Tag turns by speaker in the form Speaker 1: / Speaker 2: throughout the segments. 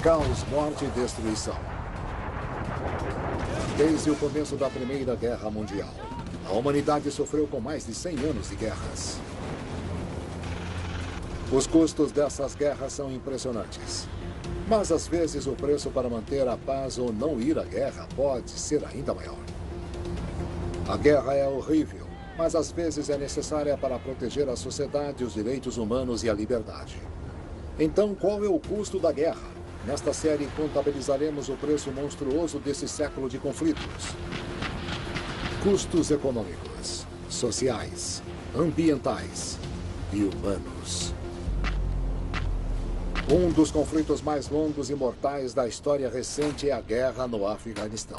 Speaker 1: Caos, morte e destruição. Desde o começo da Primeira Guerra Mundial, a humanidade sofreu com mais de 100 anos de guerras. Os custos dessas guerras são impressionantes. Mas às vezes o preço para manter a paz ou não ir à guerra pode ser ainda maior. A guerra é horrível, mas às vezes é necessária para proteger a sociedade, os direitos humanos e a liberdade. Então, qual é o custo da guerra? Nesta série, contabilizaremos o preço monstruoso desse século de conflitos. Custos econômicos, sociais, ambientais e humanos. Um dos conflitos mais longos e mortais da história recente é a guerra no Afeganistão.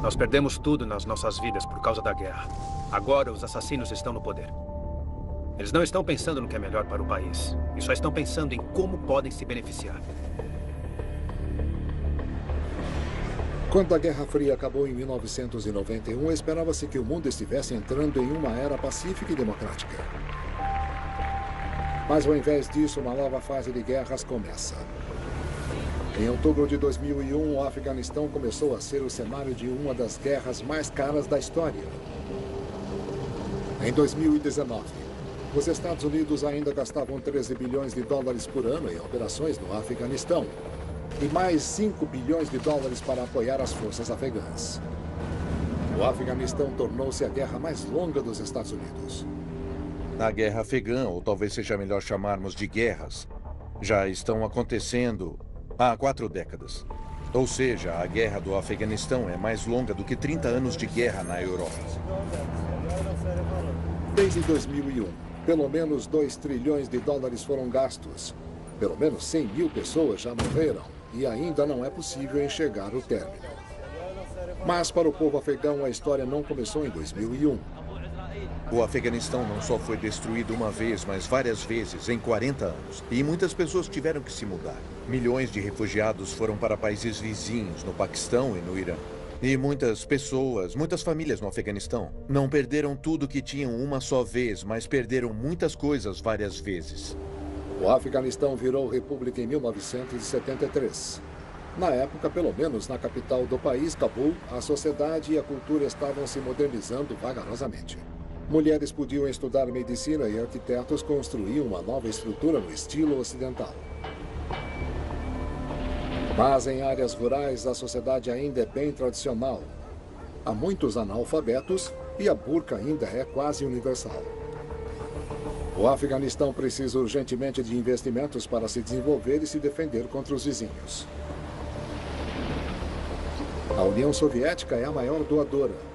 Speaker 2: Nós perdemos tudo nas nossas vidas por causa da guerra. Agora os assassinos estão no poder. Eles não estão pensando no que é melhor para o país. E só estão pensando em como podem se beneficiar.
Speaker 1: Quando a Guerra Fria acabou em 1991, esperava-se que o mundo estivesse entrando em uma era pacífica e democrática. Mas ao invés disso, uma nova fase de guerras começa. Em outubro de 2001, o Afeganistão começou a ser o cenário de uma das guerras mais caras da história. Em 2019, os Estados Unidos ainda gastavam 13 bilhões de dólares por ano em operações no Afeganistão e mais 5 bilhões de dólares para apoiar as forças afegãs. O Afeganistão tornou-se a guerra mais longa dos Estados Unidos.
Speaker 3: A guerra afegã, ou talvez seja melhor chamarmos de guerras, já estão acontecendo há 4 décadas. Ou seja, a guerra do Afeganistão é mais longa do que 30 anos de guerra na Europa.
Speaker 1: Desde 2001, pelo menos 2 trilhões de dólares foram gastos. Pelo menos 100 mil pessoas já morreram e ainda não é possível enxergar o término. Mas para o povo afegão, a história não começou em 2001.
Speaker 3: O Afeganistão não só foi destruído uma vez, mas várias vezes em 40 anos. E muitas pessoas tiveram que se mudar. Milhões de refugiados foram para países vizinhos, no Paquistão e no Irã. E muitas pessoas, muitas famílias no Afeganistão não perderam tudo que tinham uma só vez, mas perderam muitas coisas várias vezes.
Speaker 1: O Afeganistão virou república em 1973. Na época, pelo menos na capital do país, Cabul, a sociedade e a cultura estavam se modernizando vagarosamente. Mulheres podiam estudar medicina e arquitetos construíam uma nova estrutura no estilo ocidental. Mas em áreas rurais, a sociedade ainda é bem tradicional. Há muitos analfabetos e a burca ainda é quase universal. O Afeganistão precisa urgentemente de investimentos para se desenvolver e se defender contra os vizinhos. A União Soviética é a maior doadora.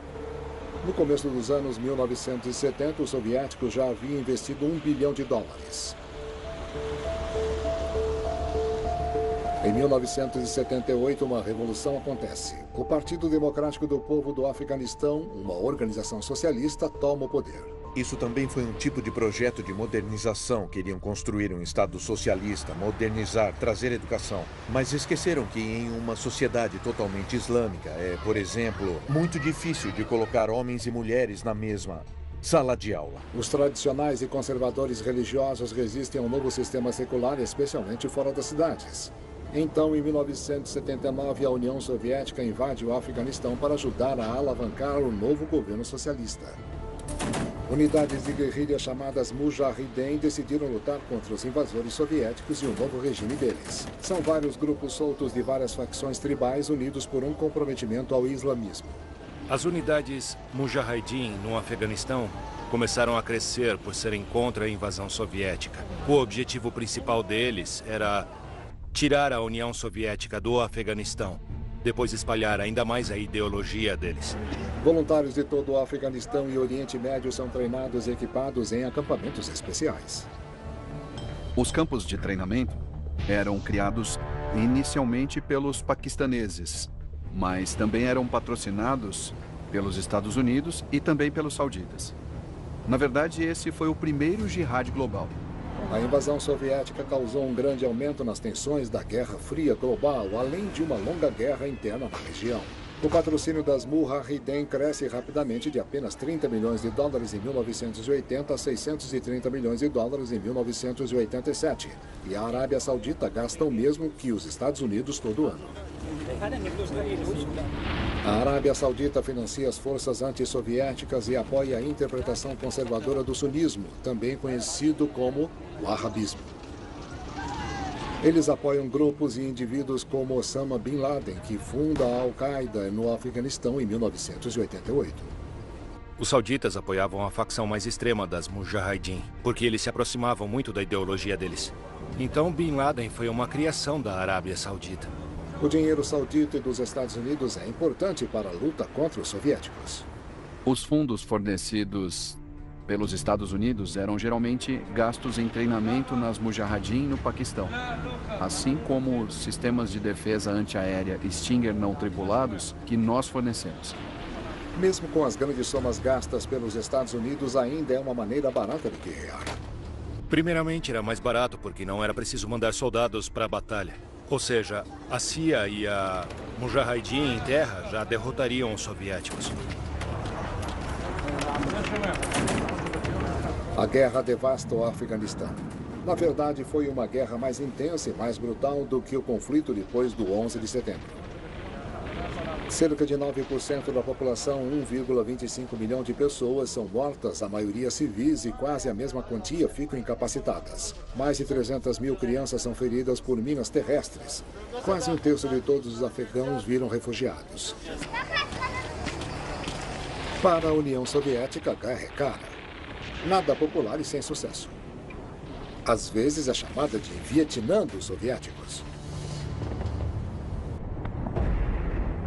Speaker 1: No começo dos anos 1970, os soviéticos já haviam investido $1 bilhão. Em 1978, uma revolução acontece. O Partido Democrático do Povo do Afeganistão, uma organização socialista, toma o poder.
Speaker 3: Isso também foi um tipo de projeto de modernização. Queriam construir um Estado socialista, modernizar, trazer educação. Mas esqueceram que em uma sociedade totalmente islâmica é, por exemplo, muito difícil de colocar homens e mulheres na mesma sala de aula.
Speaker 1: Os tradicionais e conservadores religiosos resistem ao novo sistema secular, especialmente fora das cidades. Então, em 1979, a União Soviética invade o Afeganistão para ajudar a alavancar o novo governo socialista. Unidades de guerrilha chamadas Mujahideen decidiram lutar contra os invasores soviéticos e o novo regime deles. São vários grupos soltos de várias facções tribais unidos por um comprometimento ao islamismo.
Speaker 4: As unidades Mujahideen no Afeganistão começaram a crescer por serem contra a invasão soviética. O objetivo principal deles era tirar a União Soviética do Afeganistão, depois espalhar ainda mais a ideologia deles.
Speaker 1: Voluntários de todo o Afeganistão e Oriente Médio são treinados e equipados em acampamentos especiais.
Speaker 5: Os campos de treinamento eram criados inicialmente pelos paquistaneses, mas também eram patrocinados pelos Estados Unidos e também pelos sauditas. Na verdade, esse foi o primeiro jihad global.
Speaker 1: A invasão soviética causou um grande aumento nas tensões da Guerra Fria global, além de uma longa guerra interna na região. O patrocínio das Mujahideen cresce rapidamente de apenas 30 milhões de dólares em 1980 a 630 milhões de dólares em 1987. E a Arábia Saudita gasta o mesmo que os Estados Unidos todo ano. A Arábia Saudita financia as forças antissoviéticas e apoia a interpretação conservadora do sunismo, também conhecido como o arabismo. Eles apoiam grupos e indivíduos como Osama Bin Laden, que funda a Al-Qaeda no Afeganistão em 1988.
Speaker 4: Os sauditas apoiavam a facção mais extrema das Mujahideen, porque eles se aproximavam muito da ideologia deles. Então, Bin Laden foi uma criação da Arábia Saudita.
Speaker 1: O dinheiro saudita e dos Estados Unidos é importante para a luta contra os soviéticos.
Speaker 5: Os fundos fornecidos pelos Estados Unidos eram geralmente gastos em treinamento nas Mujahideen no Paquistão, assim como os sistemas de defesa antiaérea Stinger não tripulados que nós fornecemos.
Speaker 1: Mesmo com as grandes somas gastas pelos Estados Unidos, ainda é uma maneira barata de guerrear.
Speaker 4: Primeiramente, era mais barato porque não era preciso mandar soldados para a batalha. Ou seja, a CIA e a Mujahideen em terra já derrotariam os soviéticos.
Speaker 1: A guerra devasta o Afeganistão. Na verdade, foi uma guerra mais intensa e mais brutal do que o conflito depois do 11 de setembro. Cerca de 9% da população, 1,25 milhão de pessoas, são mortas, a maioria civis, e quase a mesma quantia ficam incapacitadas. Mais de 300 mil crianças são feridas por minas terrestres. Quase um terço de todos os afegãos viram refugiados. Para a União Soviética, a guerra é cara. Nada popular e sem sucesso. Às vezes é chamada de Vietnã dos soviéticos.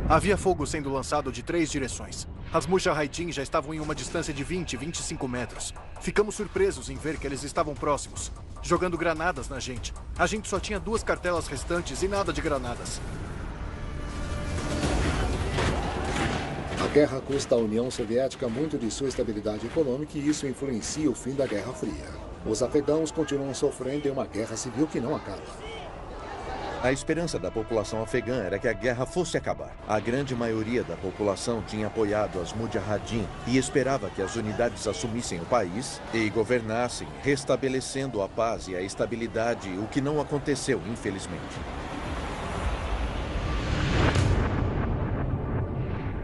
Speaker 6: Havia fogo sendo lançado de 3 direções. As Mujahideen já estavam em uma distância de 20, 25 metros. Ficamos surpresos em ver que eles estavam próximos, jogando granadas na gente. A gente só tinha 2 cartelas restantes e nada de granadas.
Speaker 1: A guerra custa à União Soviética muito de sua estabilidade econômica e isso influencia o fim da Guerra Fria. Os afegãos continuam sofrendo em uma guerra civil que não acaba.
Speaker 3: A esperança da população afegã era que a guerra fosse acabar. A grande maioria da população tinha apoiado as Mujahideen e esperava que as unidades assumissem o país e governassem, restabelecendo a paz e a estabilidade, o que não aconteceu, infelizmente.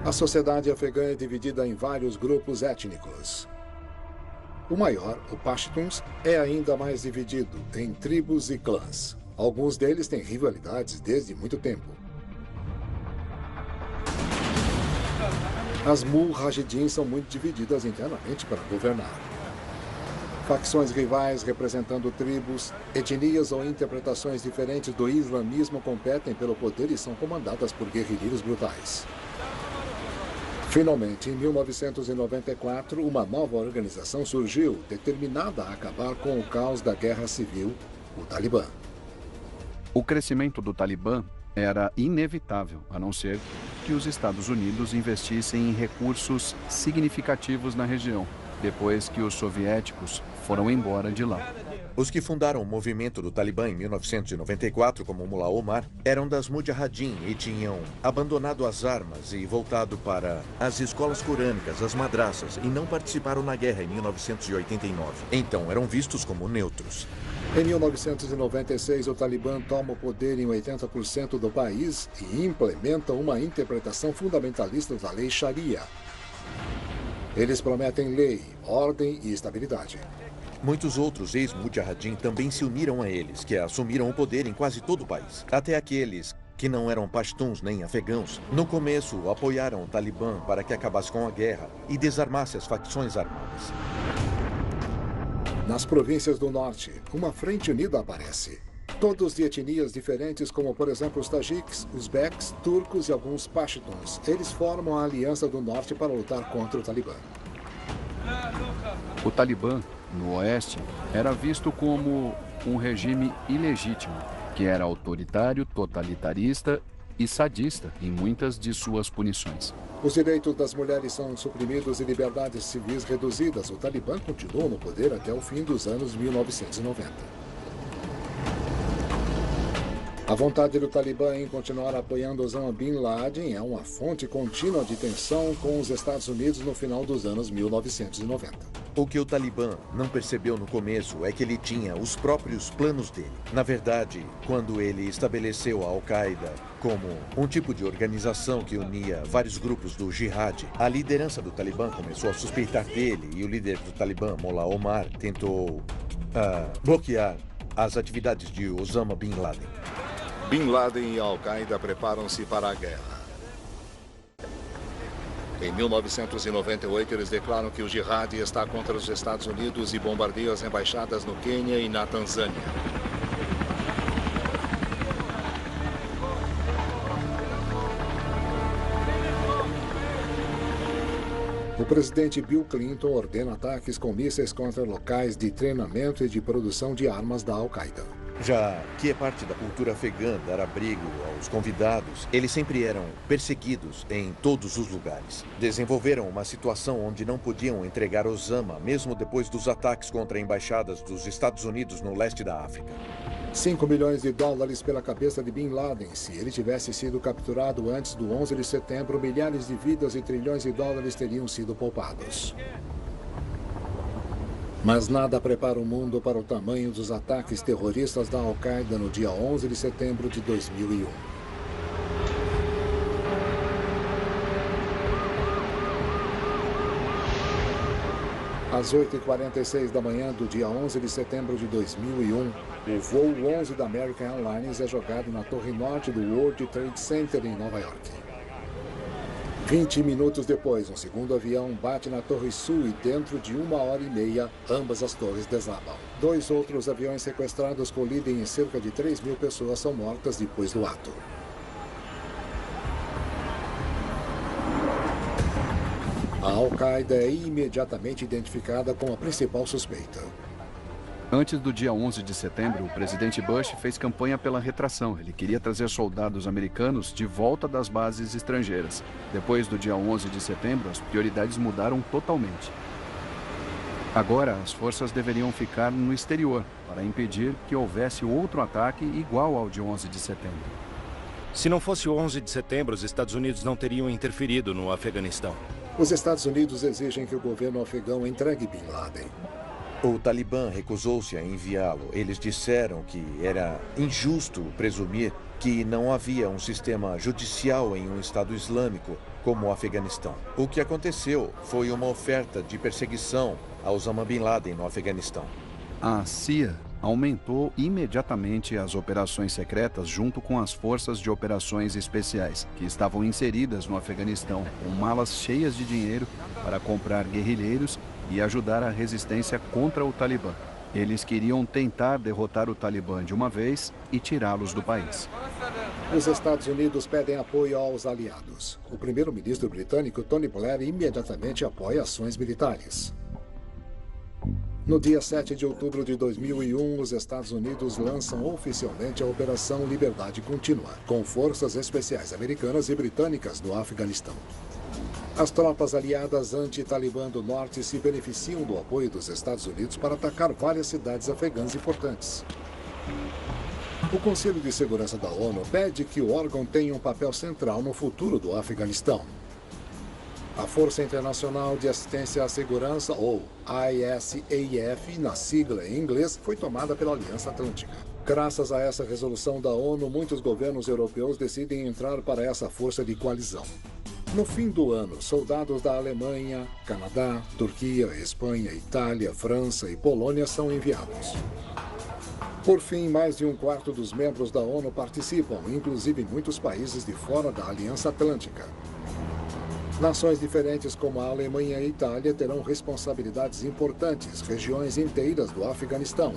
Speaker 1: A sociedade afegã é dividida em vários grupos étnicos. O maior, o Pashtuns, é ainda mais dividido em tribos e clãs. Alguns deles têm rivalidades desde muito tempo. As Mujahideen são muito divididas internamente para governar. Facções rivais representando tribos, etnias ou interpretações diferentes do islamismo competem pelo poder e são comandadas por guerrilheiros brutais. Finalmente, em 1994, uma nova organização surgiu, determinada a acabar com o caos da guerra civil, o Talibã.
Speaker 5: O crescimento do Talibã era inevitável, a não ser que os Estados Unidos investissem em recursos significativos na região. depois que os soviéticos foram embora de lá.
Speaker 3: Os que fundaram o movimento do Talibã em 1994, como Mullah Omar, eram das Mujahideen e tinham abandonado as armas e voltado para as escolas corânicas, as madraças, e não participaram na guerra em 1989. Então eram vistos como neutros.
Speaker 1: Em 1996, o Talibã toma o poder em 80% do país e implementa uma interpretação fundamentalista da lei Sharia. Eles prometem lei, ordem e estabilidade.
Speaker 3: Muitos outros ex-Mujahideen também se uniram a eles, que assumiram o poder em quase todo o país. Até aqueles que não eram pashtuns nem afegãos, no começo apoiaram o Talibã para que acabasse com a guerra e desarmasse as facções armadas.
Speaker 1: Nas províncias do norte, uma frente unida aparece. Todos de etnias diferentes, como por exemplo os tajiques, uzbeques, turcos e alguns pashtuns. Eles formam a Aliança do Norte para lutar contra o Talibã.
Speaker 5: O Talibã, no oeste, era visto como um regime ilegítimo, que era autoritário, totalitarista e sadista em muitas de suas punições.
Speaker 1: Os direitos das mulheres são suprimidos e liberdades civis reduzidas. O Talibã continuou no poder até o fim dos anos 1990. A vontade do Talibã em continuar apoiando Osama Bin Laden é uma fonte contínua de tensão com os Estados Unidos no final dos anos 1990.
Speaker 3: O que o Talibã não percebeu no começo é que ele tinha os próprios planos dele. Na verdade, quando ele estabeleceu a Al-Qaeda como um tipo de organização que unia vários grupos do Jihad, a liderança do Talibã começou a suspeitar dele e o líder do Talibã, Mullah Omar, tentou bloquear as atividades de Osama Bin Laden.
Speaker 1: Bin Laden e Al-Qaeda preparam-se para a guerra. Em 1998, eles declaram que o Jihad está contra os Estados Unidos e bombardeiam as embaixadas no Quênia e na Tanzânia. O presidente Bill Clinton ordena ataques com mísseis contra locais de treinamento e de produção de armas da Al-Qaeda.
Speaker 3: Já que é parte da cultura afegã dar abrigo aos convidados, eles sempre eram perseguidos em todos os lugares. Desenvolveram uma situação onde não podiam entregar Osama, mesmo depois dos ataques contra embaixadas dos Estados Unidos no leste da África.
Speaker 1: $5 milhões pela cabeça de Bin Laden. Se ele tivesse sido capturado antes do 11 de setembro, milhares de vidas e trilhões de dólares teriam sido poupados. Mas nada prepara o mundo para o tamanho dos ataques terroristas da Al-Qaeda no dia 11 de setembro de 2001. Às 8h46 da manhã do dia 11 de setembro de 2001, o voo 11 da American Airlines é jogado na torre norte do World Trade Center em Nova York. 20 minutos depois, um segundo avião bate na Torre Sul e dentro de 1h30, ambas as torres desabam. 2 outros aviões sequestrados colidem e cerca de 3.000 pessoas são mortas depois do ato. A Al-Qaeda é imediatamente identificada como a principal suspeita.
Speaker 5: Antes do dia 11 de setembro, o presidente Bush fez campanha pela retração. Ele queria trazer soldados americanos de volta das bases estrangeiras. Depois do dia 11 de setembro, as prioridades mudaram totalmente. Agora, as forças deveriam ficar no exterior para impedir que houvesse outro ataque igual ao de 11 de setembro.
Speaker 4: Se não fosse o 11 de setembro, os Estados Unidos não teriam interferido no Afeganistão.
Speaker 1: Os Estados Unidos exigem que o governo afegão entregue Bin Laden.
Speaker 3: O Talibã recusou-se a enviá-lo. Eles disseram que era injusto presumir que não havia um sistema judicial em um Estado islâmico como o Afeganistão. O que aconteceu foi uma oferta de perseguição a Osama Bin Laden no Afeganistão.
Speaker 5: A CIA aumentou imediatamente as operações secretas junto com as forças de operações especiais, que estavam inseridas no Afeganistão, com malas cheias de dinheiro para comprar guerrilheiros e ajudar a resistência contra o Talibã. Eles queriam tentar derrotar o Talibã de uma vez e tirá-los do país.
Speaker 1: Os Estados Unidos pedem apoio aos aliados. O primeiro-ministro britânico Tony Blair imediatamente apoia ações militares. No dia 7 de outubro de 2001, os Estados Unidos lançam oficialmente a Operação Liberdade Contínua, com forças especiais americanas e britânicas do Afeganistão. As tropas aliadas anti-Talibã do Norte se beneficiam do apoio dos Estados Unidos para atacar várias cidades afegãs importantes. O Conselho de Segurança da ONU pede que o órgão tenha um papel central no futuro do Afeganistão. A Força Internacional de Assistência à Segurança, ou ISAF, na sigla em inglês, foi tomada pela Aliança Atlântica. Graças a essa resolução da ONU, muitos governos europeus decidem entrar para essa força de coalizão. No fim do ano, soldados da Alemanha, Canadá, Turquia, Espanha, Itália, França e Polônia são enviados. Por fim, mais de um quarto dos membros da ONU participam, inclusive muitos países de fora da Aliança Atlântica. Nações diferentes como a Alemanha e a Itália terão responsabilidades importantes, regiões inteiras do Afeganistão.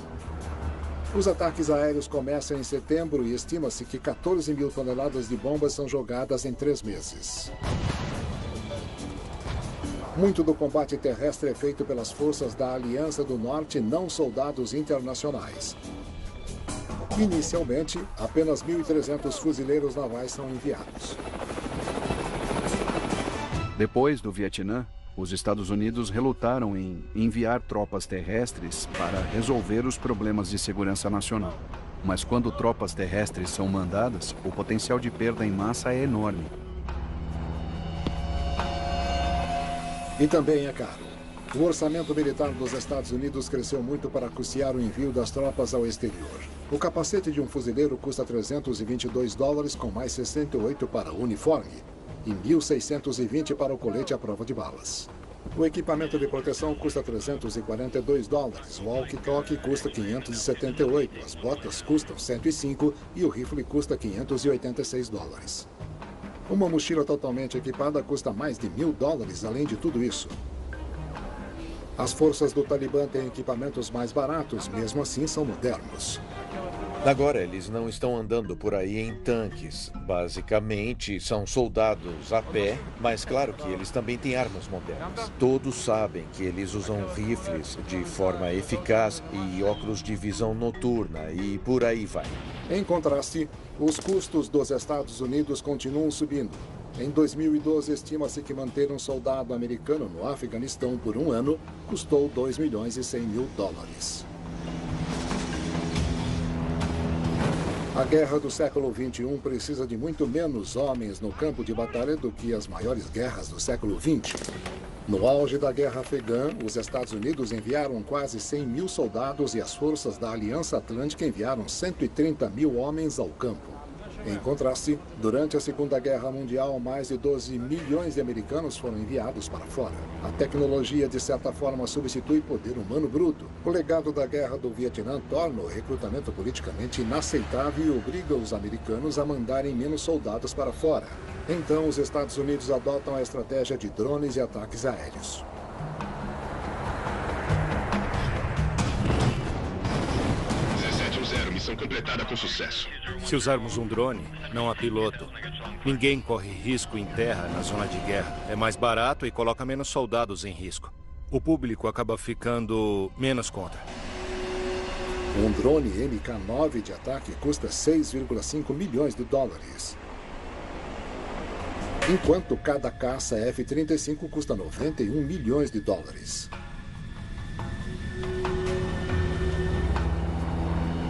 Speaker 1: Os ataques aéreos começam em setembro e estima-se que 14 mil toneladas de bombas são jogadas em 3 meses. Muito do combate terrestre é feito pelas forças da Aliança do Norte, não soldados internacionais. Inicialmente, apenas 1.300 fuzileiros navais são enviados.
Speaker 5: Depois do Vietnã, os Estados Unidos relutaram em enviar tropas terrestres para resolver os problemas de segurança nacional. Mas quando tropas terrestres são mandadas, o potencial de perda em massa é enorme.
Speaker 1: E também é caro. O orçamento militar dos Estados Unidos cresceu muito para custear o envio das tropas ao exterior. O capacete de um fuzileiro custa $322, com mais 68 para o uniforme, e 1.620 para o colete à prova de balas. O equipamento de proteção custa $342, o walkie-talkie custa $578, as botas custam $105 e o rifle custa $586. Uma mochila totalmente equipada custa mais de $1.000, além de tudo isso. As forças do Talibã têm equipamentos mais baratos, mesmo assim são modernos.
Speaker 3: Agora, eles não estão andando por aí em tanques. Basicamente, são soldados a pé, mas claro que eles também têm armas modernas. Todos sabem que eles usam rifles de forma eficaz e óculos de visão noturna e por aí vai.
Speaker 1: Em contraste, os custos dos Estados Unidos continuam subindo. Em 2012, estima-se que manter um soldado americano no Afeganistão por um ano custou $2.100.000. A guerra do século XXI precisa de muito menos homens no campo de batalha do que as maiores guerras do século XX. No auge da guerra afegã, os Estados Unidos enviaram quase 100 mil soldados e as forças da Aliança Atlântica enviaram 130 mil homens ao campo. Em contraste, durante a Segunda Guerra Mundial, mais de 12 milhões de americanos foram enviados para fora. A tecnologia, de certa forma, substitui poder humano bruto. O legado da Guerra do Vietnã torna o recrutamento politicamente inaceitável e obriga os americanos a mandarem menos soldados para fora. Então, os Estados Unidos adotam a estratégia de drones e ataques aéreos.
Speaker 7: Missão completada com sucesso.
Speaker 4: Se usarmos um drone, não há piloto. Ninguém corre risco em terra na zona de guerra. É mais barato e coloca menos soldados em risco. O público acaba ficando menos contra.
Speaker 1: Um drone MK-9 de ataque custa $6,5 milhões. Enquanto cada caça F-35 custa $91 milhões.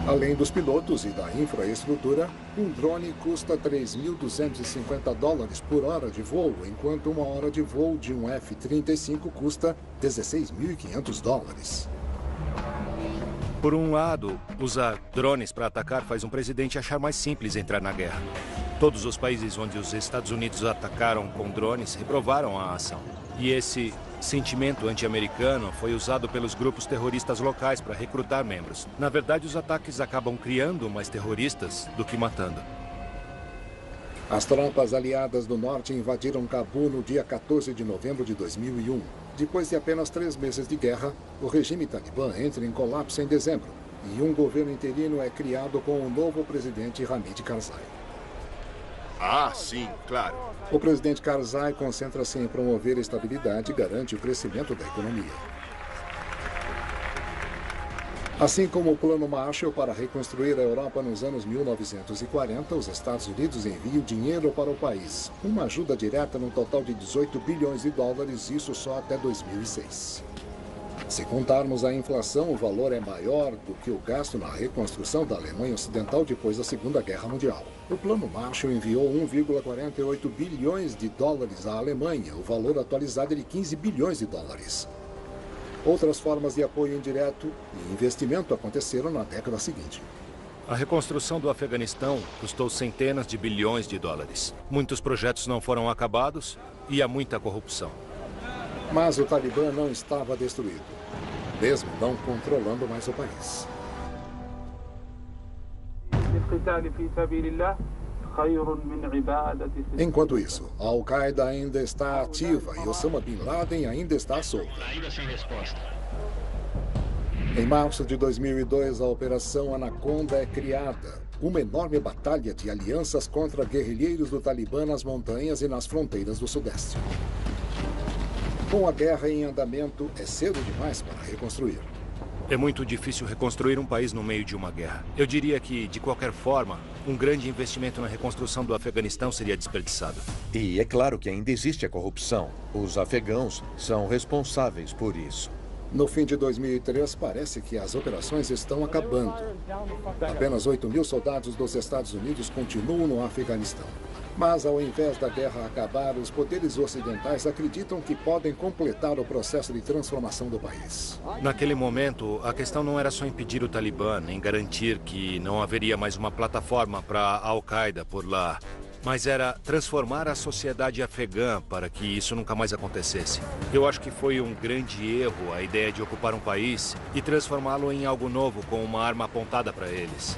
Speaker 1: Além dos pilotos e da infraestrutura, um drone custa $3.250 por hora de voo, enquanto uma hora de voo de um F-35 custa $16.500.
Speaker 4: Por um lado, usar drones para atacar faz um presidente achar mais simples entrar na guerra. Todos os países onde os Estados Unidos atacaram com drones reprovaram a ação. E esse sentimento anti-americano foi usado pelos grupos terroristas locais para recrutar membros. Na verdade, os ataques acabam criando mais terroristas do que matando.
Speaker 1: As tropas aliadas do norte invadiram Cabul no dia 14 de novembro de 2001. Depois de apenas 3 meses de guerra, o regime talibã entra em colapso em dezembro e um governo interino é criado com o novo presidente Hamid Karzai.
Speaker 7: Ah, sim, claro.
Speaker 1: O presidente Karzai concentra-se em promover a estabilidade e garante o crescimento da economia. Assim como o Plano Marshall para reconstruir a Europa nos anos 1940, os Estados Unidos enviam dinheiro para o país. Uma ajuda direta no total de 18 bilhões de dólares, isso só até 2006. Se contarmos a inflação, o valor é maior do que o gasto na reconstrução da Alemanha Ocidental depois da Segunda Guerra Mundial. O Plano Marshall enviou 1,48 bilhões de dólares à Alemanha, o valor atualizado é de 15 bilhões de dólares. Outras formas de apoio indireto e investimento aconteceram na década seguinte.
Speaker 4: A reconstrução do Afeganistão custou centenas de bilhões de dólares. Muitos projetos não foram acabados e há muita corrupção.
Speaker 1: Mas o Talibã não estava destruído, mesmo não controlando mais o país. Enquanto isso, a Al-Qaeda ainda está ativa e Osama Bin Laden ainda está solto. Em março de 2002, a Operação Anaconda é criada, uma enorme batalha de alianças contra guerrilheiros do Talibã nas montanhas e nas fronteiras do Sudeste. Com a guerra em andamento, é cedo demais para reconstruir.
Speaker 4: É muito difícil reconstruir um país no meio de uma guerra. Eu diria que, de qualquer forma, um grande investimento na reconstrução do Afeganistão seria desperdiçado.
Speaker 3: E é claro que ainda existe a corrupção. Os afegãos são responsáveis por isso.
Speaker 1: No fim de 2003, parece que as operações estão acabando. Apenas 8 mil soldados dos Estados Unidos continuam no Afeganistão. Mas, ao invés da guerra acabar, os poderes ocidentais acreditam que podem completar o processo de transformação do país.
Speaker 4: Naquele momento, a questão não era só impedir o Talibã, nem garantir que não haveria mais uma plataforma para a Al-Qaeda por lá, mas era transformar a sociedade afegã para que isso nunca mais acontecesse. Eu acho que foi um grande erro a ideia de ocupar um país e transformá-lo em algo novo com uma arma apontada para eles.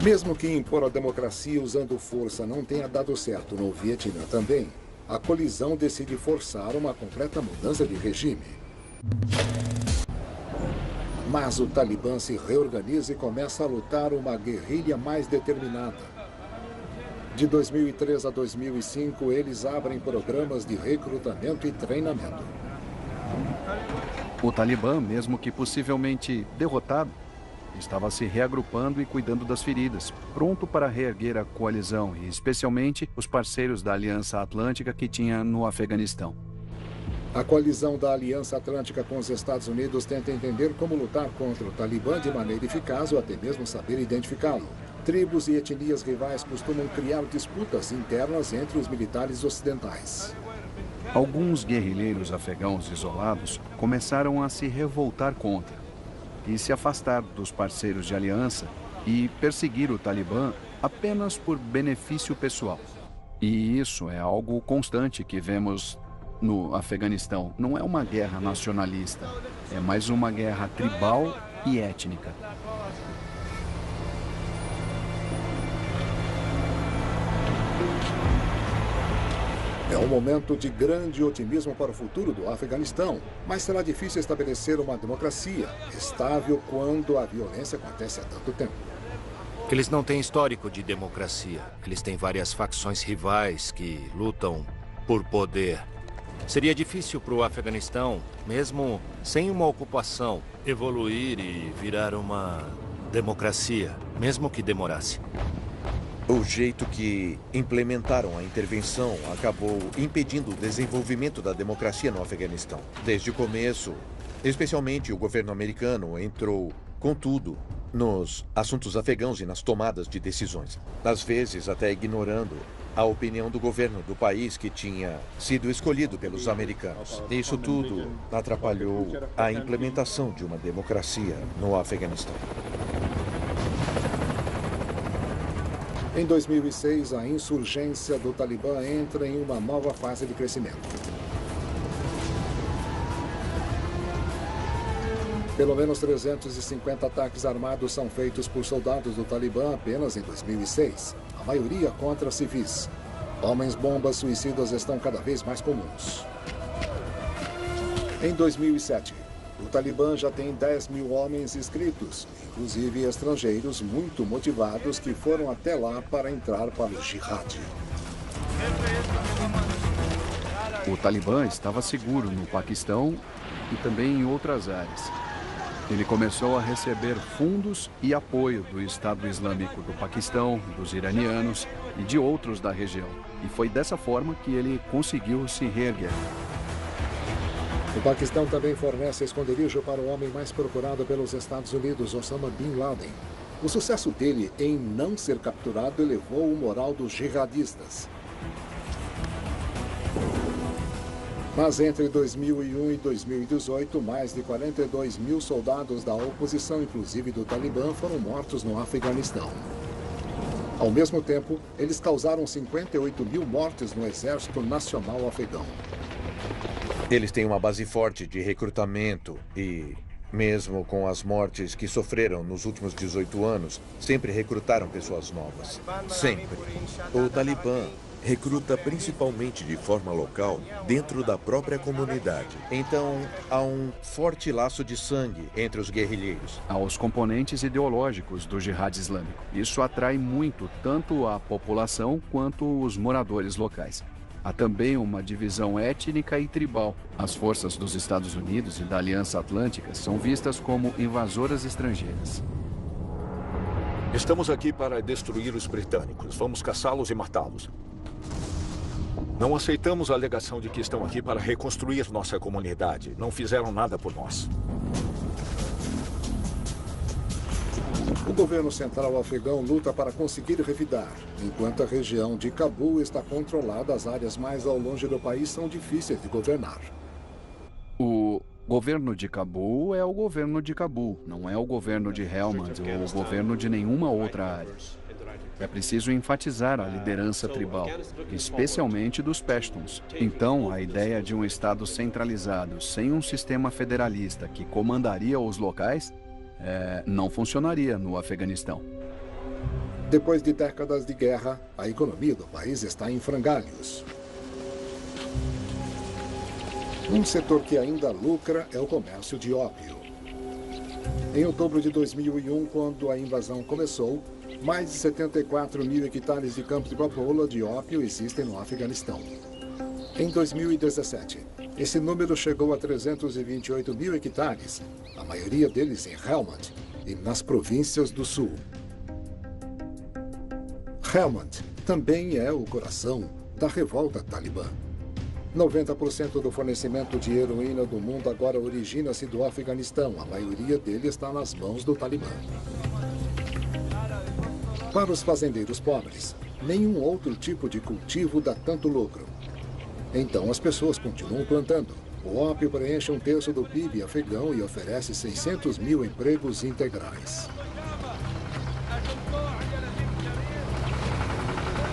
Speaker 1: Mesmo que impor a democracia usando força não tenha dado certo no Vietnã também, a colisão decide forçar uma completa mudança de regime. Mas o Talibã se reorganiza e começa a lutar uma guerrilha mais determinada. De 2003 a 2005, eles abrem programas de recrutamento e treinamento.
Speaker 5: O Talibã, mesmo que possivelmente derrotado, estava se reagrupando e cuidando das feridas, pronto para reerguer a coalizão e especialmente os parceiros da Aliança Atlântica que tinha no Afeganistão.
Speaker 1: A coalizão da Aliança Atlântica com os Estados Unidos tenta entender como lutar contra o Talibã de maneira eficaz ou até mesmo saber identificá-lo. Tribos e etnias rivais costumam criar disputas internas entre os militares ocidentais.
Speaker 5: Alguns guerrilheiros afegãos isolados começaram a se revoltar contra e se afastar dos parceiros de aliança e perseguir o Talibã apenas por benefício pessoal. E isso é algo constante que vemos no Afeganistão. Não é uma guerra nacionalista, é mais uma guerra tribal e étnica.
Speaker 1: É um momento de grande otimismo para o futuro do Afeganistão, mas será difícil estabelecer uma democracia estável quando a violência acontece há tanto tempo.
Speaker 4: Eles não têm histórico de democracia. Eles têm várias facções rivais que lutam por poder. Seria difícil para o Afeganistão, mesmo sem uma ocupação, evoluir e virar uma democracia, mesmo que demorasse.
Speaker 3: O jeito que implementaram a intervenção acabou impedindo o desenvolvimento da democracia no Afeganistão. Desde o começo, especialmente o governo americano entrou com tudo nos assuntos afegãos e nas tomadas de decisões. Às vezes até ignorando a opinião do governo do país que tinha sido escolhido pelos americanos. Isso tudo atrapalhou a implementação de uma democracia no Afeganistão.
Speaker 1: Em 2006, a insurgência do Talibã entra em uma nova fase de crescimento. Pelo menos 350 ataques armados são feitos por soldados do Talibã apenas em 2006, a maioria contra civis. Homens-bombas suicidas estão cada vez mais comuns. Em 2007, o Talibã já tem 10 mil homens inscritos, inclusive estrangeiros muito motivados que foram até lá para entrar para o jihad.
Speaker 5: O Talibã estava seguro no Paquistão e também em outras áreas. Ele começou a receber fundos e apoio do Estado Islâmico do Paquistão, dos iranianos e de outros da região. E foi dessa forma que ele conseguiu se reerguer.
Speaker 1: O Paquistão também fornece esconderijo para o homem mais procurado pelos Estados Unidos, Osama Bin Laden. O sucesso dele em não ser capturado elevou o moral dos jihadistas. Mas entre 2001 e 2018, mais de 42 mil soldados da oposição, inclusive do Talibã, foram mortos no Afeganistão. Ao mesmo tempo, eles causaram 58 mil mortes no Exército Nacional Afegão.
Speaker 3: Eles têm uma base forte de recrutamento e, mesmo com as mortes que sofreram nos últimos 18 anos, sempre recrutaram pessoas novas. Sempre.
Speaker 8: O Talibã recruta principalmente de forma local, dentro da própria comunidade.
Speaker 3: Então, há um forte laço de sangue entre os guerrilheiros.
Speaker 5: Há os componentes ideológicos do jihad islâmico. Isso atrai muito tanto a população quanto os moradores locais. Há também uma divisão étnica e tribal. As forças dos Estados Unidos e da Aliança Atlântica são vistas como invasoras estrangeiras.
Speaker 9: Estamos aqui para destruir os britânicos. Vamos caçá-los e matá-los. Não aceitamos a alegação de que estão aqui para reconstruir nossa comunidade. Não fizeram nada por nós.
Speaker 1: O governo central afegão luta para conseguir revidar, enquanto a região de Cabul está controlada, as áreas mais ao longe do país são difíceis de governar.
Speaker 5: O governo de Cabul é o governo de Cabul, não é o governo de Helmand ou o governo de nenhuma outra área. É preciso enfatizar a liderança tribal, especialmente dos Pashtuns. Então, a ideia de um Estado centralizado, sem um sistema federalista que comandaria os locais, não funcionaria no Afeganistão.
Speaker 1: Depois de décadas de guerra, a economia do país está em frangalhos. Um setor que ainda lucra é o comércio de ópio. Em outubro de 2001, quando a invasão começou, mais de 74 mil hectares de campos de papoula de ópio existem no Afeganistão. Em 2017, esse número chegou a 328 mil hectares, a maioria deles em Helmand e nas províncias do sul. Helmand também é o coração da revolta talibã. 90% do fornecimento de heroína do mundo agora origina-se do Afeganistão. A maioria dele está nas mãos do Talibã. Para os fazendeiros pobres, nenhum outro tipo de cultivo dá tanto lucro. Então as pessoas continuam plantando. O ópio preenche um terço do PIB afegão e oferece 600 mil empregos integrais.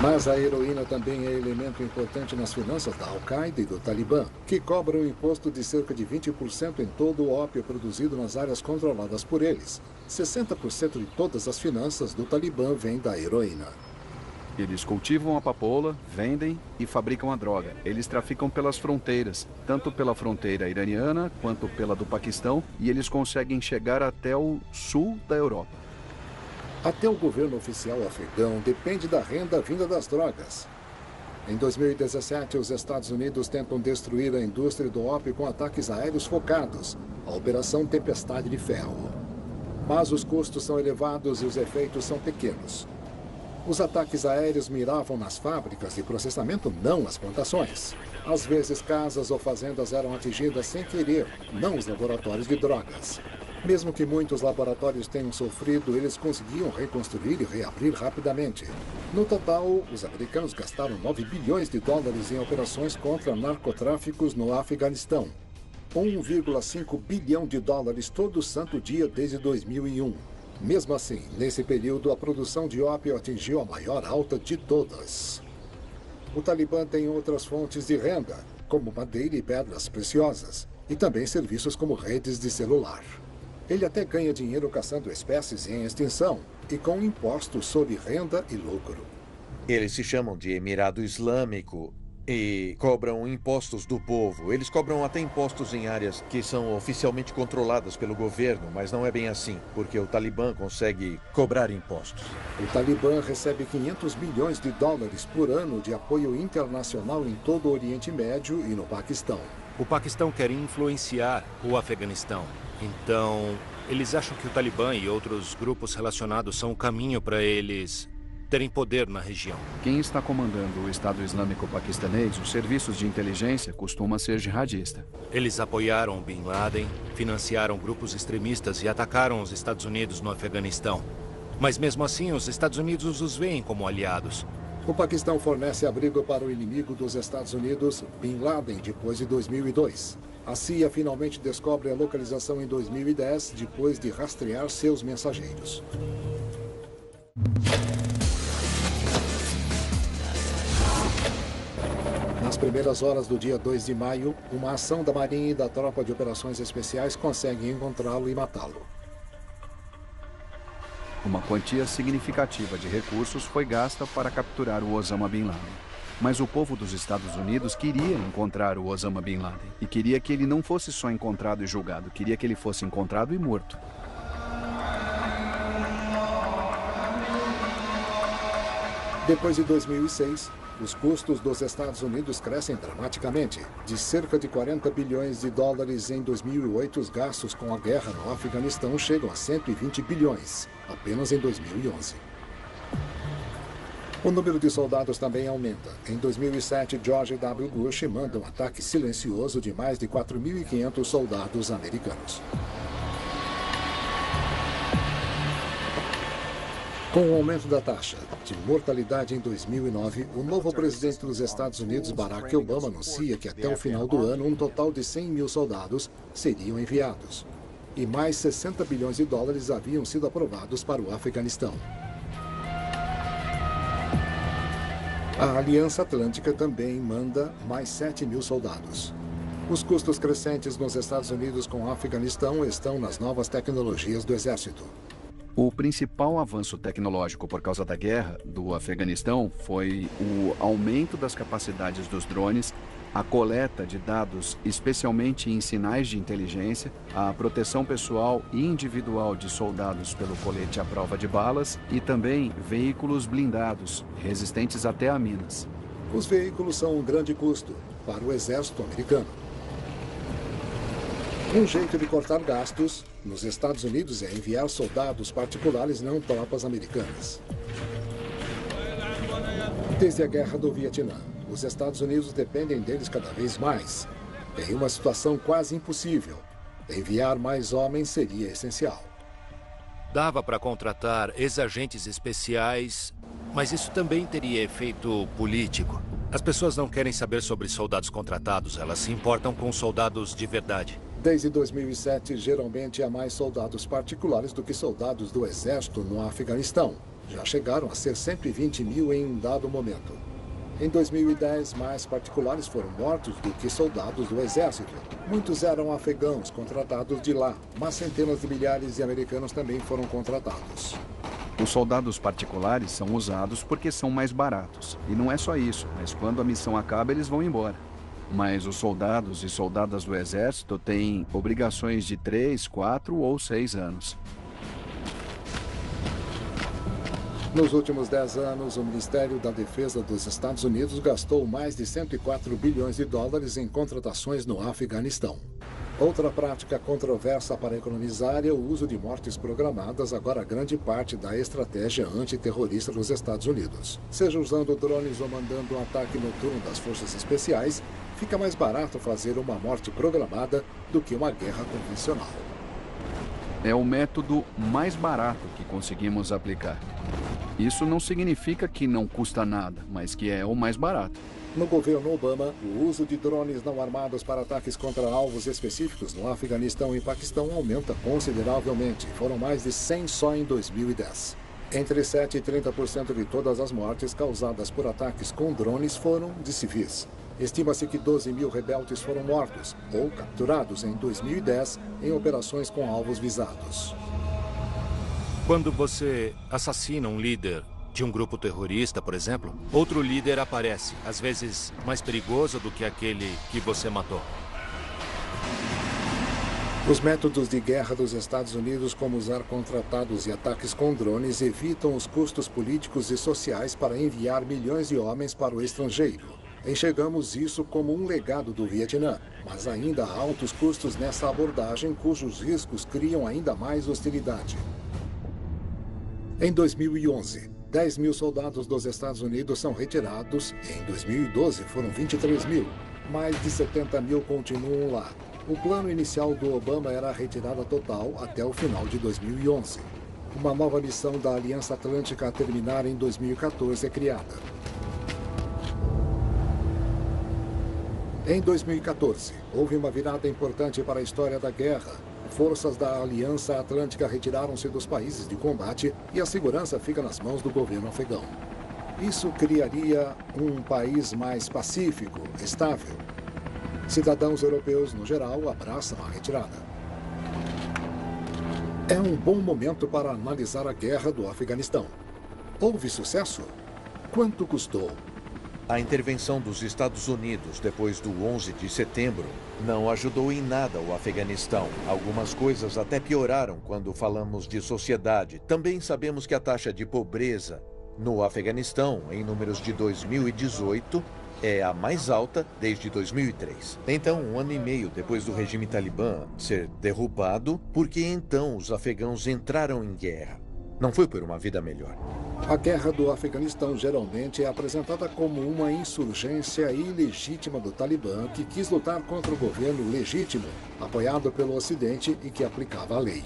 Speaker 1: Mas a heroína também é elemento importante nas finanças da Al-Qaeda e do Talibã, que cobram um imposto de cerca de 20% em todo o ópio produzido nas áreas controladas por eles. 60% de todas as finanças do Talibã vêm da heroína.
Speaker 5: Eles cultivam a papoula, vendem e fabricam a droga. Eles traficam pelas fronteiras, tanto pela fronteira iraniana quanto pela do Paquistão, e eles conseguem chegar até o sul da Europa.
Speaker 1: Até o governo oficial afegão depende da renda vinda das drogas. Em 2017, os Estados Unidos tentam destruir a indústria do ópio com ataques aéreos focados, a Operação Tempestade de Ferro. Mas os custos são elevados e os efeitos são pequenos. Os ataques aéreos miravam nas fábricas de processamento, não as plantações. Às vezes, casas ou fazendas eram atingidas sem querer, não os laboratórios de drogas. Mesmo que muitos laboratórios tenham sofrido, eles conseguiam reconstruir e reabrir rapidamente. No total, os americanos gastaram 9 bilhões de dólares em operações contra narcotráficos no Afeganistão. 1,5 bilhão de dólares todo santo dia desde 2001. Mesmo assim, nesse período, a produção de ópio atingiu a maior alta de todas. O Talibã tem outras fontes de renda, como madeira e pedras preciosas, e também serviços como redes de celular. Ele até ganha dinheiro caçando espécies em extinção e com impostos sobre renda e lucro.
Speaker 3: Eles se chamam de Emirado Islâmico e cobram impostos do povo. Eles cobram até impostos em áreas que são oficialmente controladas pelo governo, mas não é bem assim, porque o Talibã consegue cobrar impostos.
Speaker 1: O Talibã recebe 500 milhões de dólares por ano de apoio internacional em todo o Oriente Médio e no Paquistão.
Speaker 4: O Paquistão quer influenciar o Afeganistão. Então, Eles acham que o Talibã e outros grupos relacionados são o caminho para eles terem poder na região.
Speaker 5: Quem está comandando o Estado Islâmico Paquistanês, os serviços de inteligência, costuma ser jihadista.
Speaker 4: Eles apoiaram Bin Laden, financiaram grupos extremistas e atacaram os Estados Unidos no Afeganistão. Mas mesmo assim, os Estados Unidos os veem como aliados.
Speaker 1: O Paquistão fornece abrigo para o inimigo dos Estados Unidos, Bin Laden, depois de 2002. A CIA finalmente descobre a localização em 2010, depois de rastrear seus mensageiros. Nas primeiras horas do dia 2 de maio, uma ação da Marinha e da Tropa de Operações Especiais consegue encontrá-lo e matá-lo.
Speaker 5: Uma quantia significativa de recursos foi gasta para capturar o Osama Bin Laden. Mas o povo dos Estados Unidos queria encontrar o Osama Bin Laden. E queria que ele não fosse só encontrado e julgado, queria que ele fosse encontrado e morto.
Speaker 1: Depois de 2006, os custos dos Estados Unidos crescem dramaticamente. De cerca de 40 bilhões de dólares em 2008, os gastos com a guerra no Afeganistão chegam a 120 bilhões, apenas em 2011. O número de soldados também aumenta. Em 2007, George W. Bush manda um ataque silencioso de mais de 4.500 soldados americanos. Com o aumento da taxa de mortalidade em 2009, o novo presidente dos Estados Unidos, Barack Obama, anuncia que até o final do ano, um total de 100 mil soldados seriam enviados. E mais 60 bilhões de dólares haviam sido aprovados para o Afeganistão. A Aliança Atlântica também manda mais 7 mil soldados. Os custos crescentes nos Estados Unidos com o Afeganistão estão nas novas tecnologias do Exército.
Speaker 5: O principal avanço tecnológico por causa da guerra do Afeganistão foi o aumento das capacidades dos drones, a coleta de dados, especialmente em sinais de inteligência, a proteção pessoal e individual de soldados pelo colete à prova de balas e também veículos blindados, resistentes até a minas.
Speaker 1: Os veículos são um grande custo para o exército americano. Um jeito de cortar gastos nos Estados Unidos é enviar soldados particulares, não tropas americanas. Desde a Guerra do Vietnã, os Estados Unidos dependem deles cada vez mais. Em uma situação quase impossível, enviar mais homens seria essencial.
Speaker 4: Dava para contratar ex-agentes especiais, mas isso também teria efeito político. As pessoas não querem saber sobre soldados contratados, elas se importam com soldados de verdade.
Speaker 1: Desde 2007, geralmente há mais soldados particulares do que soldados do exército no Afeganistão. Já chegaram a ser 120 mil em um dado momento. Em 2010, mais particulares foram mortos do que soldados do exército. Muitos eram afegãos contratados de lá, mas centenas de milhares de americanos também foram contratados.
Speaker 5: Os soldados particulares são usados porque são mais baratos. E não é só isso, mas quando a missão acaba, eles vão embora. Mas os soldados e soldadas do Exército têm obrigações de 3, 4 ou 6 anos.
Speaker 1: Nos últimos 10 anos, o Ministério da Defesa dos Estados Unidos gastou mais de 104 bilhões de dólares em contratações no Afeganistão. Outra prática controversa para economizar é o uso de mortes programadas, agora grande parte da estratégia antiterrorista dos Estados Unidos. Seja usando drones ou mandando um ataque noturno das forças especiais, fica mais barato fazer uma morte programada do que uma guerra convencional.
Speaker 5: É o método mais barato que conseguimos aplicar. Isso não significa que não custa nada, mas que é o mais barato.
Speaker 1: No governo Obama, o uso de drones não armados para ataques contra alvos específicos no Afeganistão e Paquistão aumenta consideravelmente. Foram mais de 100 só em 2010. Entre 7% e 30% de todas as mortes causadas por ataques com drones foram de civis. Estima-se que 12 mil rebeldes foram mortos ou capturados em 2010 em operações com alvos visados.
Speaker 4: Quando você assassina um líder de um grupo terrorista, por exemplo, outro líder aparece, às vezes mais perigoso do que aquele que você matou.
Speaker 1: Os métodos de guerra dos Estados Unidos, como usar contratados e ataques com drones, evitam os custos políticos e sociais para enviar milhões de homens para o estrangeiro. Enxergamos isso como um legado do Vietnã, mas ainda há altos custos nessa abordagem cujos riscos criam ainda mais hostilidade. Em 2011, 10 mil soldados dos Estados Unidos são retirados. Em 2012, foram 23 mil. Mais de 70 mil continuam lá. O plano inicial do Obama era a retirada total até o final de 2011. Uma nova missão da Aliança Atlântica a terminar em 2014 é criada. Em 2014, houve uma virada importante para a história da guerra. Forças da Aliança Atlântica retiraram-se dos países de combate e a segurança fica nas mãos do governo afegão. Isso criaria um país mais pacífico, estável. Cidadãos europeus, no geral, abraçam a retirada. É um bom momento para analisar a guerra do Afeganistão. Houve sucesso? Quanto custou?
Speaker 3: A intervenção dos Estados Unidos depois do 11 de setembro não ajudou em nada o Afeganistão. Algumas coisas até pioraram quando falamos de sociedade. Também sabemos que a taxa de pobreza no Afeganistão, em números de 2018, é a mais alta desde 2003. Então, 1 ano e meio depois do regime talibã ser derrubado, porque então os afegãos entraram em guerra. Não foi por uma vida melhor.
Speaker 1: A guerra do Afeganistão geralmente é apresentada como uma insurgência ilegítima do Talibã que quis lutar contra o governo legítimo, apoiado pelo Ocidente e que aplicava a lei.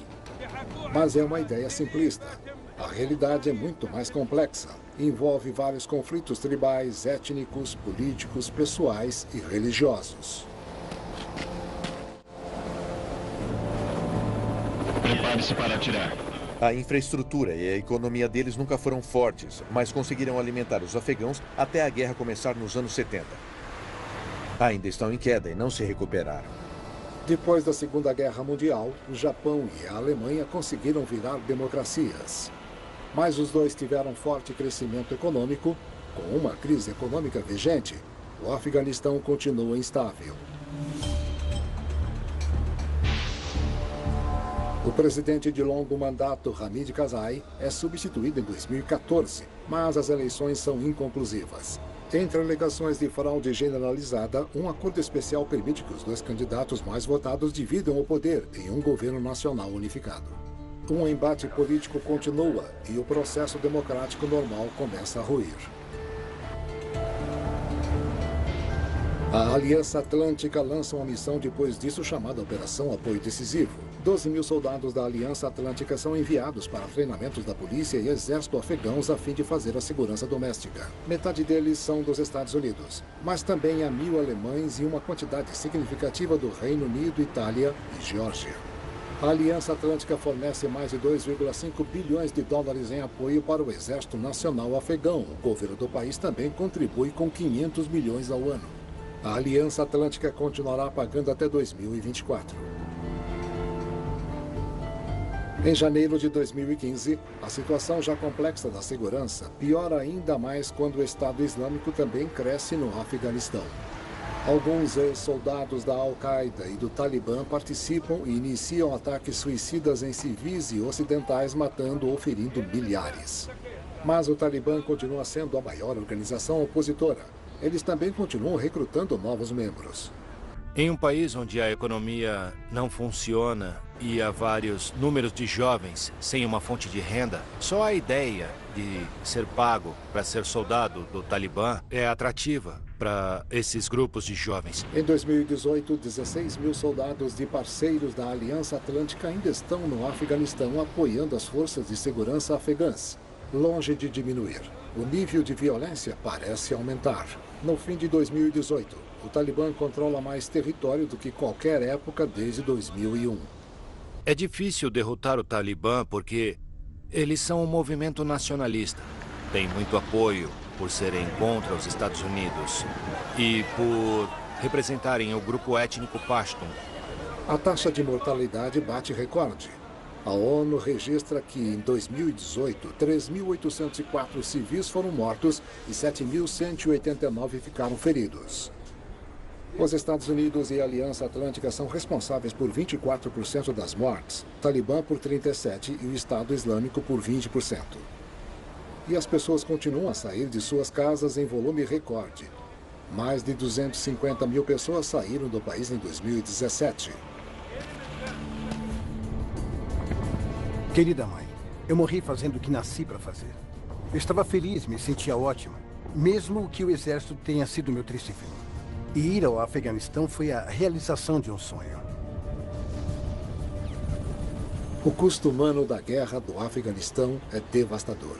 Speaker 1: Mas é uma ideia simplista. A realidade é muito mais complexa. Envolve vários conflitos tribais, étnicos, políticos, pessoais e religiosos.
Speaker 7: Prepare-se para atirar.
Speaker 3: A infraestrutura e a economia deles nunca foram fortes, mas conseguiram alimentar os afegãos até a guerra começar nos anos 70. Ainda estão em queda e não se recuperaram.
Speaker 1: Depois da Segunda Guerra Mundial, o Japão e a Alemanha conseguiram virar democracias. Mas os dois tiveram forte crescimento econômico. Com uma crise econômica vigente, o Afeganistão continua instável. O presidente de longo mandato, Hamid Karzai, é substituído em 2014, mas as eleições são inconclusivas. Entre alegações de fraude generalizada, um acordo especial permite que os dois candidatos mais votados dividam o poder em um governo nacional unificado. Um embate político continua e o processo democrático normal começa a ruir. A Aliança Atlântica lança uma missão depois disso chamada Operação Apoio Decisivo. 12 mil soldados da Aliança Atlântica são enviados para treinamentos da polícia e exército afegãos a fim de fazer a segurança doméstica. Metade deles são dos Estados Unidos, mas também há 1.000 alemães e uma quantidade significativa do Reino Unido, Itália e Geórgia. A Aliança Atlântica fornece mais de 2,5 bilhões de dólares em apoio para o Exército Nacional Afegão. O governo do país também contribui com 500 milhões ao ano. A Aliança Atlântica continuará pagando até 2024. Em janeiro de 2015, a situação já complexa da segurança piora ainda mais quando o Estado Islâmico também cresce no Afeganistão. Alguns ex-soldados da Al-Qaeda e do Talibã participam e iniciam ataques suicidas em civis e ocidentais, matando ou ferindo milhares. Mas o Talibã continua sendo a maior organização opositora. Eles também continuam recrutando novos membros.
Speaker 4: Em um país onde a economia não funciona e há vários números de jovens sem uma fonte de renda, só a ideia de ser pago para ser soldado do Talibã é atrativa para esses grupos de jovens.
Speaker 1: Em 2018, 16 mil soldados de parceiros da Aliança Atlântica ainda estão no Afeganistão apoiando as forças de segurança afegãs. Longe de diminuir, o nível de violência parece aumentar. No fim de 2018, o Talibã controla mais território do que qualquer época desde 2001.
Speaker 4: É difícil derrotar o Talibã porque eles são um movimento nacionalista. Tem muito apoio por serem contra os Estados Unidos e por representarem o grupo étnico Pashtun.
Speaker 1: A taxa de mortalidade bate recorde. A ONU registra que, em 2018, 3.804 civis foram mortos e 7.189 ficaram feridos. Os Estados Unidos e a Aliança Atlântica são responsáveis por 24% das mortes, o Talibã por 37% e o Estado Islâmico por 20%. E as pessoas continuam a sair de suas casas em volume recorde. Mais de 250 mil pessoas saíram do país em 2017.
Speaker 10: Querida mãe, eu morri fazendo o que nasci para fazer. Eu estava feliz, me sentia ótimo, mesmo que o exército tenha sido meu triste fim. E ir ao Afeganistão foi a realização de um sonho.
Speaker 1: O custo humano da guerra do Afeganistão é devastador.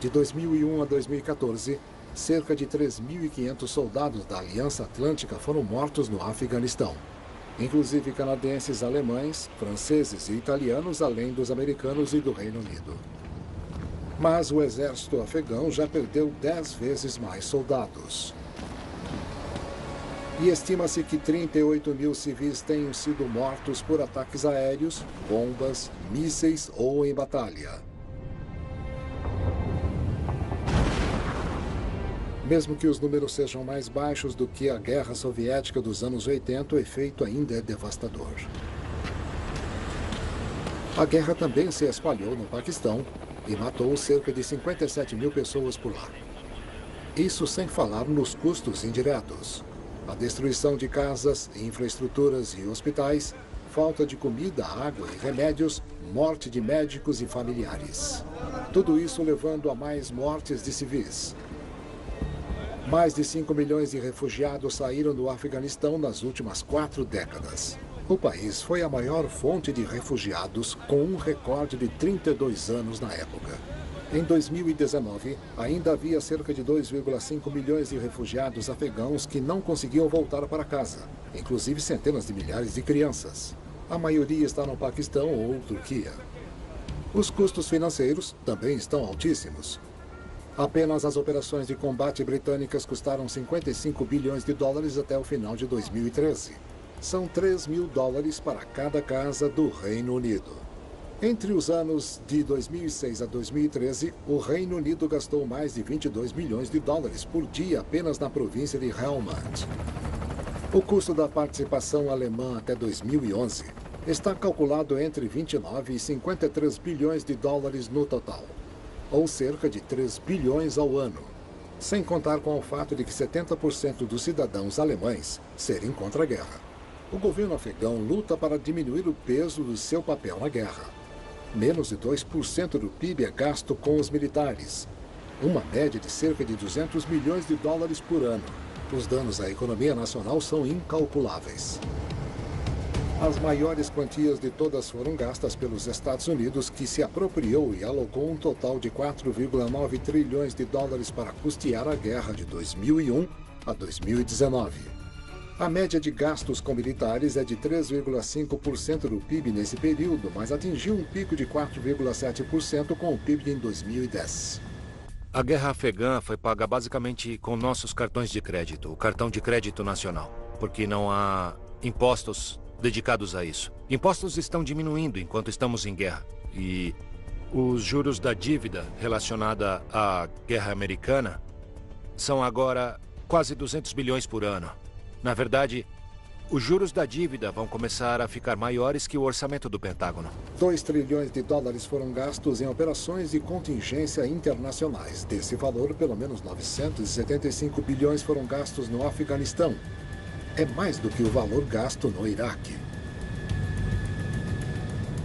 Speaker 1: De 2001 a 2014, cerca de 3.500 soldados da Aliança Atlântica foram mortos no Afeganistão, inclusive canadenses, alemães, franceses e italianos, além dos americanos e do Reino Unido. Mas o exército afegão já perdeu 10 vezes mais soldados. E estima-se que 38 mil civis tenham sido mortos por ataques aéreos, bombas, mísseis ou em batalha. Mesmo que os números sejam mais baixos do que a guerra soviética dos anos 80, o efeito ainda é devastador. A guerra também se espalhou no Paquistão e matou cerca de 57 mil pessoas por lá. Isso sem falar nos custos indiretos. A destruição de casas, infraestruturas e hospitais, falta de comida, água e remédios, morte de médicos e familiares. Tudo isso levando a mais mortes de civis. Mais de 5 milhões de refugiados saíram do Afeganistão nas últimas 4 décadas. O país foi a maior fonte de refugiados, com um recorde de 32 anos na época. Em 2019, ainda havia cerca de 2,5 milhões de refugiados afegãos que não conseguiam voltar para casa, inclusive centenas de milhares de crianças. A maioria está no Paquistão ou Turquia. Os custos financeiros também estão altíssimos. Apenas as operações de combate britânicas custaram 55 bilhões de dólares até o final de 2013. São 3 mil dólares para cada casa do Reino Unido. Entre os anos de 2006 a 2013, o Reino Unido gastou mais de 22 milhões de dólares por dia apenas na província de Helmand. O custo da participação alemã até 2011 está calculado entre 29 e 53 bilhões de dólares no total, ou cerca de 3 bilhões ao ano, sem contar com o fato de que 70% dos cidadãos alemães serem contra a guerra. O governo afegão luta para diminuir o peso do seu papel na guerra. Menos de 2% do PIB é gasto com os militares, uma média de cerca de 200 milhões de dólares por ano. Os danos à economia nacional são incalculáveis. As maiores quantias de todas foram gastas pelos Estados Unidos, que se apropriou e alocou um total de 4,9 trilhões de dólares para custear a guerra de 2001 a 2019. A média de gastos com militares é de 3,5% do PIB nesse período, mas atingiu um pico de 4,7% com o PIB em 2010.
Speaker 4: A guerra afegã foi paga basicamente com nossos cartões de crédito, o cartão de crédito nacional, porque não há impostos dedicados a isso. Impostos estão diminuindo enquanto estamos em guerra. E os juros da dívida relacionada à guerra americana são agora quase 200 bilhões por ano. Na verdade, os juros da dívida vão começar a ficar maiores que o orçamento do Pentágono.
Speaker 1: 2 trilhões de dólares foram gastos em operações de contingência internacionais. Desse valor, pelo menos 975 bilhões foram gastos no Afeganistão. É mais do que o valor gasto no Iraque.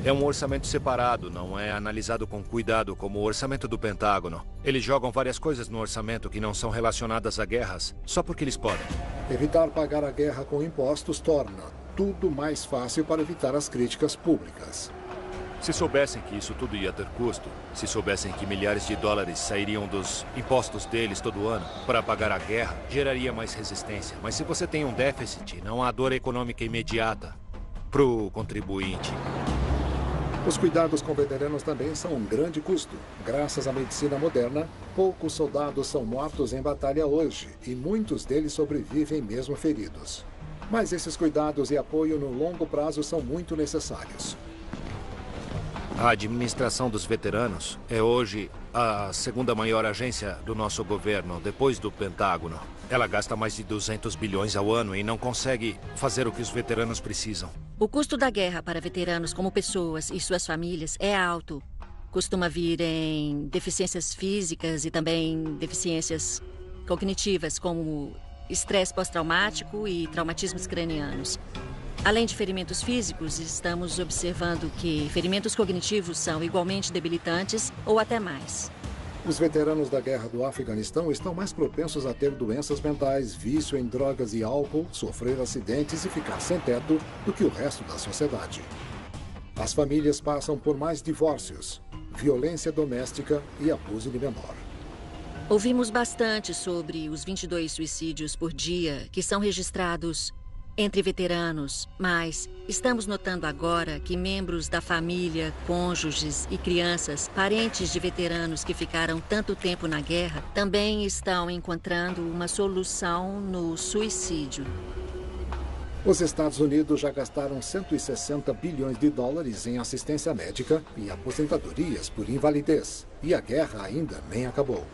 Speaker 4: É um orçamento separado, não é analisado com cuidado como o orçamento do Pentágono. Eles jogam várias coisas no orçamento que não são relacionadas a guerras, só porque eles podem.
Speaker 1: Evitar pagar a guerra com impostos torna tudo mais fácil para evitar as críticas públicas.
Speaker 4: Se soubessem que isso tudo ia ter custo, se soubessem que milhares de dólares sairiam dos impostos deles todo ano para pagar a guerra, geraria mais resistência. Mas se você tem um déficit, não há dor econômica imediata para o contribuinte.
Speaker 1: Os cuidados com veteranos também são um grande custo. Graças à medicina moderna, poucos soldados são mortos em batalha hoje e muitos deles sobrevivem mesmo feridos. Mas esses cuidados e apoio no longo prazo são muito necessários.
Speaker 4: A administração dos veteranos é hoje a segunda maior agência do nosso governo, depois do Pentágono. Ela gasta mais de 200 bilhões ao ano e não consegue fazer o que os veteranos precisam.
Speaker 11: O custo da guerra para veteranos como pessoas e suas famílias é alto. Costuma vir em deficiências físicas e também deficiências cognitivas, como estresse pós-traumático e traumatismos cranianos. Além de ferimentos físicos, estamos observando que ferimentos cognitivos são igualmente debilitantes ou até mais.
Speaker 1: Os veteranos da guerra do Afeganistão estão mais propensos a ter doenças mentais, vício em drogas e álcool, sofrer acidentes e ficar sem teto do que o resto da sociedade. As famílias passam por mais divórcios, violência doméstica e abuso de menor.
Speaker 11: Ouvimos bastante sobre os 22 suicídios por dia que são registrados entre veteranos, mas estamos notando agora que membros da família, cônjuges e crianças, parentes de veteranos que ficaram tanto tempo na guerra, também estão encontrando uma solução no suicídio.
Speaker 1: Os Estados Unidos já gastaram 160 bilhões de dólares em assistência médica e aposentadorias por invalidez, e a guerra ainda nem acabou.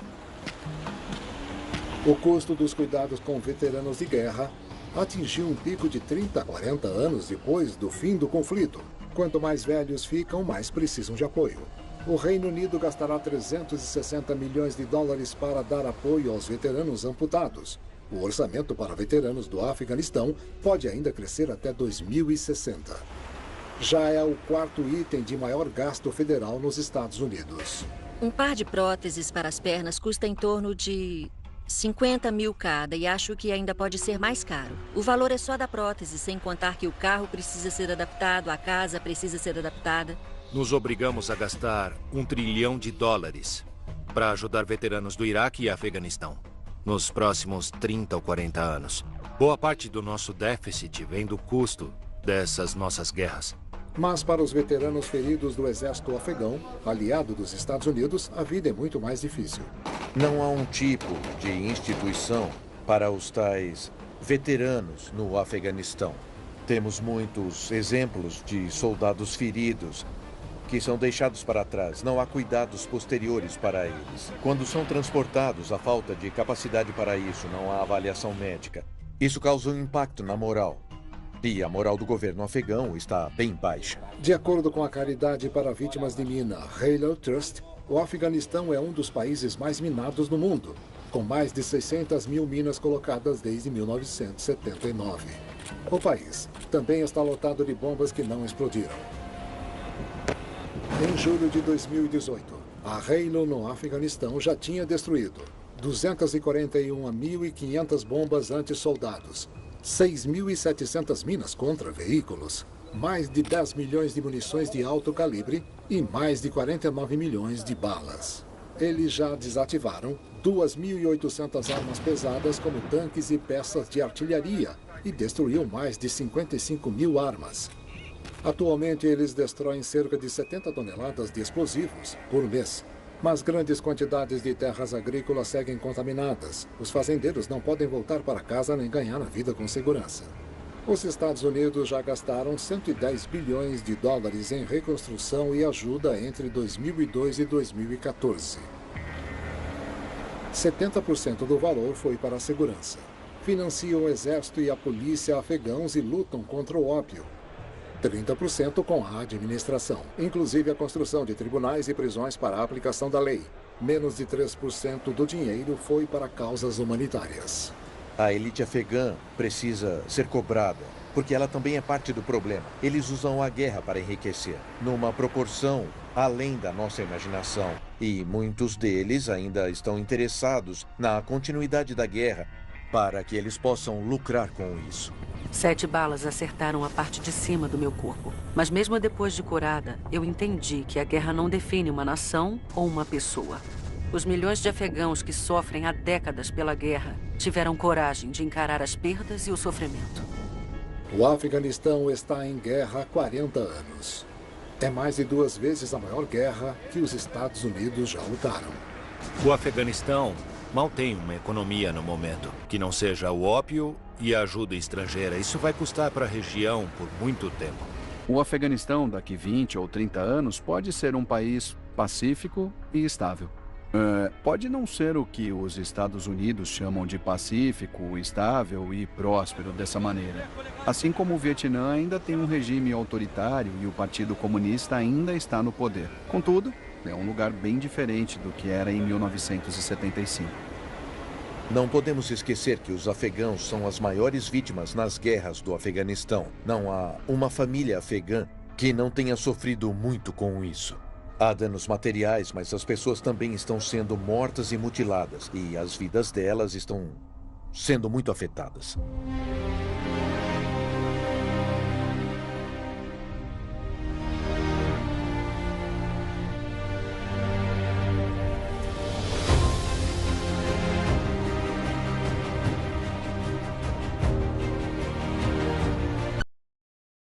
Speaker 1: O custo dos cuidados com veteranos de guerra atingiu um pico de 30 a 40 anos depois do fim do conflito. Quanto mais velhos ficam, mais precisam de apoio. O Reino Unido gastará 360 milhões de dólares para dar apoio aos veteranos amputados. O orçamento para veteranos do Afeganistão pode ainda crescer até 2060. Já é o quarto item de maior gasto federal nos Estados Unidos.
Speaker 11: Um par de próteses para as pernas custa em torno de 50 mil cada e acho que ainda pode ser mais caro. O valor é só da prótese, sem contar que o carro precisa ser adaptado, a casa precisa ser adaptada.
Speaker 4: Nos obrigamos a gastar $1 trilhão para ajudar veteranos do Iraque e Afeganistão nos próximos 30 ou 40 anos. Boa parte do nosso déficit vem do custo dessas nossas guerras.
Speaker 1: Mas para os veteranos feridos do exército afegão, aliado dos Estados Unidos, a vida é muito mais difícil.
Speaker 3: Não há um tipo de instituição para os tais veteranos no Afeganistão. Temos muitos exemplos de soldados feridos que são deixados para trás. Não há cuidados posteriores para eles. Quando são transportados, há falta de capacidade para isso, não há avaliação médica. Isso causa um impacto na moral. E a moral do governo afegão está bem baixa.
Speaker 1: De acordo com a Caridade para Vítimas de Mina, Halo Trust, o Afeganistão é um dos países mais minados no mundo, com mais de 600 mil minas colocadas desde 1979. O país também está lotado de bombas que não explodiram. Em julho de 2018, a Halo no Afeganistão já tinha destruído 241.500 bombas anti-soldados, 6.700 minas contra veículos, mais de 10 milhões de munições de alto calibre e mais de 49 milhões de balas. Eles já desativaram 2.800 armas pesadas como tanques e peças de artilharia e destruiu mais de 55 mil armas. Atualmente, eles destroem cerca de 70 toneladas de explosivos por mês. Mas grandes quantidades de terras agrícolas seguem contaminadas. Os fazendeiros não podem voltar para casa nem ganhar a vida com segurança. Os Estados Unidos já gastaram 110 bilhões de dólares em reconstrução e ajuda entre 2002 e 2014. 70% do valor foi para a segurança. Financiam o exército e a polícia afegãos e lutam contra o ópio. 30% com a administração, inclusive a construção de tribunais e prisões para a aplicação da lei. Menos de 3% do dinheiro foi para causas humanitárias.
Speaker 3: A elite afegã precisa ser cobrada, porque ela também é parte do problema. Eles usam a guerra para enriquecer, numa proporção além da nossa imaginação. E muitos deles ainda estão interessados na continuidade da guerra, para que eles possam lucrar com isso.
Speaker 12: 7 balas acertaram a parte de cima do meu corpo. Mas mesmo depois de curada, eu entendi que a guerra não define uma nação ou uma pessoa. Os milhões de afegãos que sofrem há décadas pela guerra tiveram coragem de encarar as perdas e o sofrimento.
Speaker 1: O Afeganistão está em guerra há 40 anos. É mais de 2 vezes a maior guerra que os Estados Unidos já lutaram.
Speaker 4: O Afeganistão mal tem uma economia no momento, que não seja o ópio e a ajuda estrangeira. Isso vai custar para a região por muito tempo.
Speaker 5: O Afeganistão, daqui 20 ou 30 anos, pode ser um país pacífico e estável. Pode não ser o que os Estados Unidos chamam de pacífico, estável e próspero dessa maneira. Assim como o Vietnã ainda tem um regime autoritário e o Partido Comunista ainda está no poder. Contudo, é um lugar bem diferente do que era em 1975.
Speaker 3: Não podemos esquecer que os afegãos são as maiores vítimas nas guerras do Afeganistão. Não há uma família afegã que não tenha sofrido muito com isso. Há danos materiais, mas as pessoas também estão sendo mortas e mutiladas. E as vidas delas estão sendo muito afetadas.